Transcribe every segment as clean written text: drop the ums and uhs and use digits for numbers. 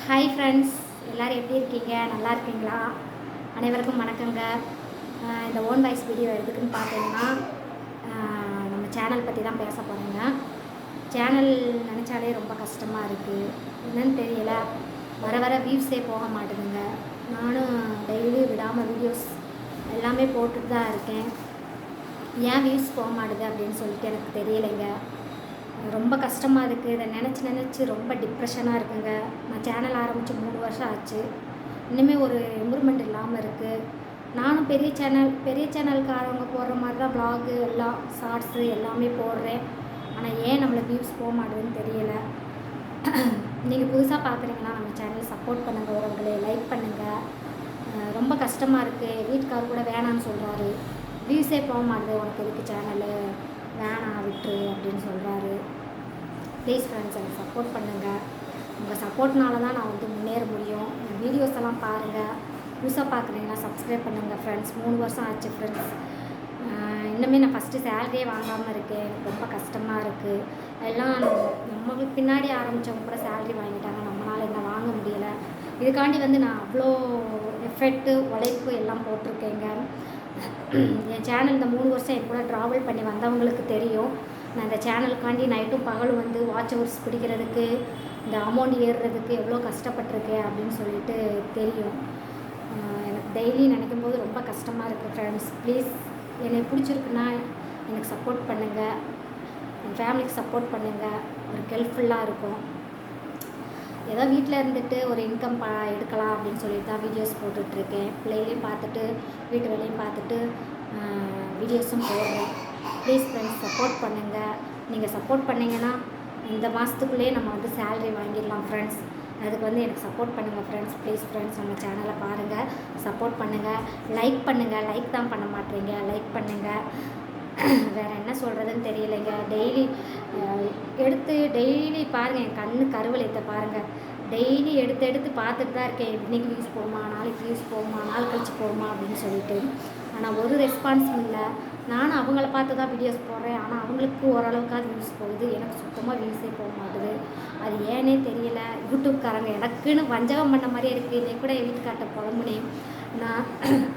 Hi friends, எல்லோரும் எப்படி இருக்கீங்க? நல்லா இருக்கீங்களா? அனைவருக்கும் வணக்கங்க. இந்த ஓன் வாய்ஸ் வீடியோ எதுக்குன்னு பார்த்தீங்கன்னா, நம்ம சேனல் பற்றி தான் பேச போகிறேங்க. சேனல் நினச்சாலே ரொம்ப கஷ்டமாக இருக்குது. என்னன்னு தெரியல, வர வர வியூஸே போக மாட்டேதுங்க. நானும் டெய்லி விடாமல் வீடியோஸ் எல்லாமே போட்டுட்டு தான் இருக்கேன். ஏன் வியூஸ் போக மாட்டுது அப்படின்னு சொல்லிட்டு எனக்கு தெரியலைங்க. ரொம்ப கஷ்டமாக இருக்குது. இதை நினச்சி ரொம்ப டிப்ரெஷனாக இருக்குங்க. நான் சேனல் ஆரம்பித்து 3 வருஷம் ஆச்சு. இன்னுமே ஒரு இம்ப்ரூவ்மெண்ட் இல்லாமல் இருக்குது. நானும் பெரிய சேனல்காரவங்க போடுற மாதிரி தான் வ்ளாகு எல்லாம் ஷார்ட்ஸு எல்லாமே போடுறேன். ஆனால் ஏன் நம்மளுக்கு வியூஸ் போக மாட்டேதுன்னு தெரியலை. நீங்கள் புதுசாக பார்க்குறீங்கன்னா நம்ம சேனலை சப்போர்ட் பண்ணுங்கள், உறவுகளே லைக் பண்ணுங்கள். ரொம்ப கஷ்டமாக இருக்குது. வீட்டுக்காரர் கூட வேணான்னு சொல்கிறாரு. வியூஸே போக மாட்டுது, உனக்கு எதுக்கு சேனலு, வேணாம் விட்டுரு அப்படின்னு சொல்கிறாரு. ப்ளீஸ் ஃப்ரெண்ட்ஸ், எனக்கு சப்போர்ட் பண்ணுங்கள். உங்கள் சப்போர்ட்னால தான் நான் முன்னேற முடியும். என் வீடியோஸ் எல்லாம் பாருங்கள். புதுசாக பார்க்குறீங்கன்னா சப்ஸ்கிரைப் பண்ணுங்கள் ஃப்ரெண்ட்ஸ். 3 வருஷம் ஆச்சு ஃப்ரெண்ட்ஸ். இன்னுமே நான் ஃபஸ்ட்டு சேலரியே வாங்காமல் இருக்கேன். எனக்கு ரொம்ப கஷ்டமாக இருக்குது. எல்லாம் நம்மளுக்கு பின்னாடி ஆரம்பித்தவங்க கூட சேலரி வாங்கிட்டாங்க. நம்மளால் என்ன வாங்க முடியலை. இதுக்காண்டி நான் அவ்வளோ எஃபெக்ட்டு உழைப்பு எல்லாம் போட்டிருக்கேங்க. என் சேனல் இந்த 3 வருஷம் என் கூட ட்ராவல் பண்ணி வந்தவங்களுக்கு தெரியும். நான் இந்த சேனலுக்காண்டி நைட்டும் பகலும் வாட்ச் ஹவர்ஸ் பிடிக்கிறதுக்கு, இந்த அமௌண்ட் ஏறுறதுக்கு எவ்வளோ கஷ்டப்பட்டிருக்கேன் அப்படின்னு சொல்லிட்டு தெரியும். எனக்கு டெய்லி நினைக்கும் போது ரொம்ப கஷ்டமாக இருக்குது ஃப்ரெண்ட்ஸ். ப்ளீஸ், எனக்கு பிடிச்சிருக்குன்னா எனக்கு சப்போர்ட் பண்ணுங்கள். என் ஃபேமிலிக்கு சப்போர்ட் பண்ணுங்கள். ஒரு ஹெல்ப்ஃபுல்லாக இருக்கும். ஏதோ வீட்டில் இருந்துட்டு ஒரு இன்கம் எடுக்கலாம் அப்படின்னு சொல்லிட்டு தான் வீடியோஸ் போட்டுட்ருக்கேன். பிள்ளைகளையும் பார்த்துட்டு வீட்டு வேலையும் பார்த்துட்டு வீடியோஸும் போடுறேன். ப்ளீஸ் ஃப்ரெண்ட்ஸ், சப்போர்ட் பண்ணுங்கள். நீங்கள் சப்போர்ட் பண்ணிங்கன்னா இந்த மாதத்துக்குள்ளேயே நம்ம சேலரி வாங்கிடலாம் ஃப்ரெண்ட்ஸ். அதுக்கு எனக்கு சப்போர்ட் பண்ணுங்கள் ஃப்ரெண்ட்ஸ். ப்ளீஸ் ஃப்ரெண்ட்ஸ், நம்ம சேனலை பாருங்கள், சப்போர்ட் பண்ணுங்கள், லைக் பண்ணுங்கள். லைக் தான் பண்ண மாட்டேறீங்க, லைக் பண்ணுங்கள். வேறு என்ன சொல்கிறதுன்னு தெரியலைங்க. டெய்லி பாருங்கள், என் கண்ணு கருவளையத்தை பாருங்கள். டெய்லி எடுத்து பார்த்துட்டு தான் இருக்கேன். இன்றைக்கி வியூஸ் போகுமா, நாளைக்கு வியூஸ் போகுமா, நாள் கழிச்சு போகுமா அப்படின்னு சொல்லிட்டு. ஆனால் ஒரு ரெஸ்பான்ஸும் இல்லை. நானும் அவங்கள பார்த்து தான் வீடியோஸ் போடுறேன். ஆனால் அவங்களுக்கு ஓரளவுக்காவது வியூஸ் போகுது. எனக்கு சுத்தமாக வியூஸே போக மாட்டுது. அது ஏன்னே தெரியல. யூடியூப்காரங்க எனக்குன்னு வஞ்சகம் பண்ண மாதிரியே இருக்குது. இன்னைக்கு கூட என் வீட்டுக்கார்ட்ட புலம்புனேன். நான்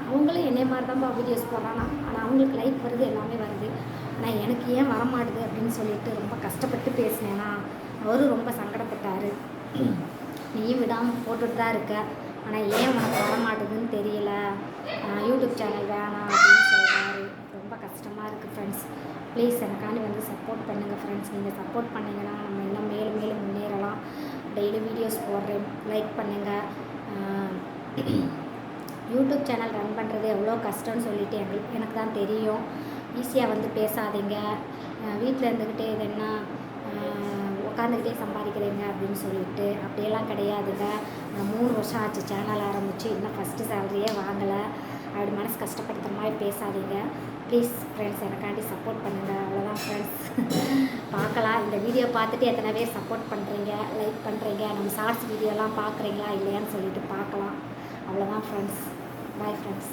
அவங்களும் என்னை மாதிரி தான் வீடியோஸ் போடுறாங்க. ஆனால் அவங்களுக்கு லைக் வருது, எல்லாமே வருது. ஆனால் எனக்கு ஏன் வரமாட்டுது அப்படின்னு சொல்லிட்டு ரொம்ப கஷ்டப்பட்டு பேசினேன்னா அவரும் ரொம்ப சங்கடப்பட்டார். நீயும் விடாமல் போட்டுட்டு தான் இருக்க, ஆனால் ஏன் உனக்கு வரமாட்டுதுன்னு தெரியல, யூடியூப் சேனல் வேணாம் அப்படின்னு சொல்கிறாரு. ரொம்ப கஷ்டமாக இருக்குது ஃப்ரெண்ட்ஸ். ப்ளீஸ் எனக்காண்டி சப்போர்ட் பண்ணுங்கள் ஃப்ரெண்ட்ஸ். நீங்கள் சப்போர்ட் பண்ணிங்கன்னா நம்ம இன்னும் மேலும் முன்னேறலாம். டெய்லி வீடியோஸ் போடுறேன், லைக் பண்ணுங்கள். யூடியூப் சேனல் ரன் பண்ணுறது எவ்வளோ கஷ்டம்னு சொல்லிட்டு எனக்கு தான் தெரியும். ஈஸியாக பேசாதீங்க. வீட்டில் இருந்துக்கிட்டே இது என்ன உட்காந்துக்கிட்டே சம்பாதிக்கிறீங்க அப்படின்னு சொல்லிட்டு அப்படியெல்லாம் கிடையாதுங்க. நான் 3 வருஷம் ஆச்சு சேனல் ஆரம்பித்து, இன்னும் ஃபஸ்ட்டு சேலரியே வாங்கலை. அப்படி மனசு கஷ்டப்படுத்துகிற மாதிரி பேசாதீங்க. ப்ளீஸ் ஃப்ரெண்ட்ஸ், எனக்காண்டி சப்போர்ட் பண்ணுங்கள். அவ்வளோதான் ஃப்ரெண்ட்ஸ். பார்க்கலாம், இந்த வீடியோ பார்த்துட்டு எத்தனை பேர் சப்போர்ட் பண்ணுறீங்க, லைக் பண்ணுறீங்க, நம்ம ஷார்ட்ஸ் வீடியோலாம் பார்க்குறீங்களா இல்லையான்னு சொல்லிட்டு பார்க்கலாம். அவ்வளோதான் ஃப்ரெண்ட்ஸ். Bye friends.